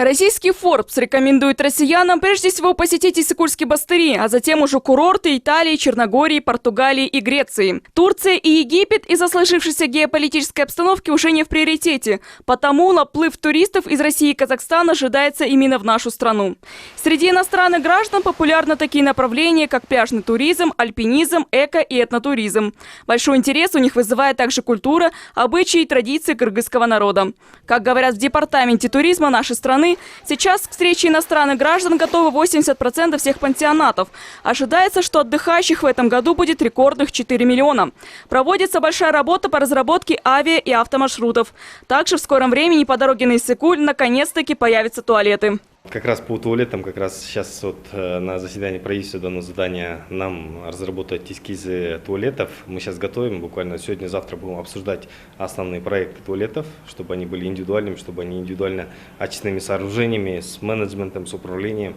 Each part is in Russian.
Российский Forbes рекомендует россиянам прежде всего посетить Иссык-Кульские монастыри, а затем уже курорты Италии, Черногории, Португалии и Греции. Турция и Египет из-за сложившейся геополитической обстановки уже не в приоритете. Потому наплыв туристов из России и Казахстана ожидается именно в нашу страну. Среди иностранных граждан популярны такие направления, как пляжный туризм, альпинизм, эко- и этнотуризм. Большой интерес у них вызывает также культура, обычаи и традиции кыргызского народа. Как говорят в департаменте туризма нашей страны, сейчас к встрече иностранных граждан готовы 80% всех пансионатов. Ожидается, что отдыхающих в этом году будет рекордных 4 миллиона. Проводится большая работа по разработке авиа- и автомаршрутов. Также в скором времени по дороге на Иссык-Куль наконец-таки появятся туалеты. Как раз по туалетам, как раз сейчас на заседании правительства дано задание нам разработать эскизы туалетов. Мы сейчас готовим, буквально сегодня-завтра будем обсуждать основные проекты туалетов, чтобы они были индивидуальными, чтобы они индивидуально очистными сооружениями, с менеджментом, с управлением.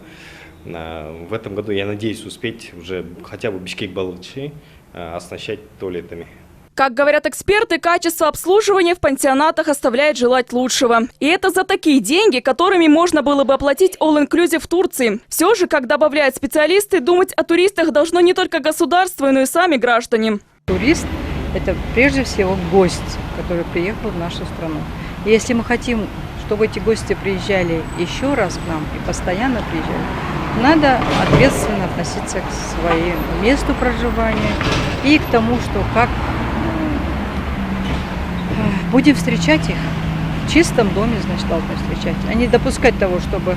В этом году я надеюсь успеть уже хотя бы Бишкек-Балыкчи оснащать туалетами. Как говорят эксперты, качество обслуживания в пансионатах оставляет желать лучшего. И это за такие деньги, которыми можно было бы оплатить all-inclusive в Турции. Все же, как добавляют специалисты, думать о туристах должно не только государство, но и сами граждане. Турист – это прежде всего гость, который приехал в нашу страну. И если мы хотим, чтобы эти гости приезжали еще раз к нам и постоянно приезжали, надо ответственно относиться к своему месту проживания и к тому, что как будем встречать их в чистом доме, значит, должны встречать. А не допускать того, чтобы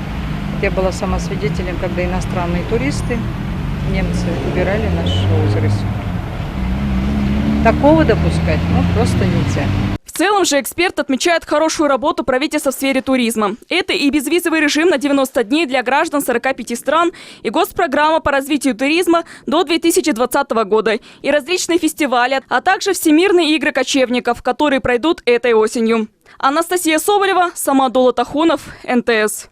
я была сама свидетелем, когда иностранные туристы, немцы, убирали наш озеро. Такого допускать просто нельзя. В целом же эксперт отмечает хорошую работу правительства в сфере туризма. Это и безвизовый режим на 90 дней для граждан 45 стран, и госпрограмма по развитию туризма до 2020 года, и различные фестивали, а также Всемирные игры кочевников, которые пройдут этой осенью. Анастасия Соболева, Самат Долатахунов, НТС.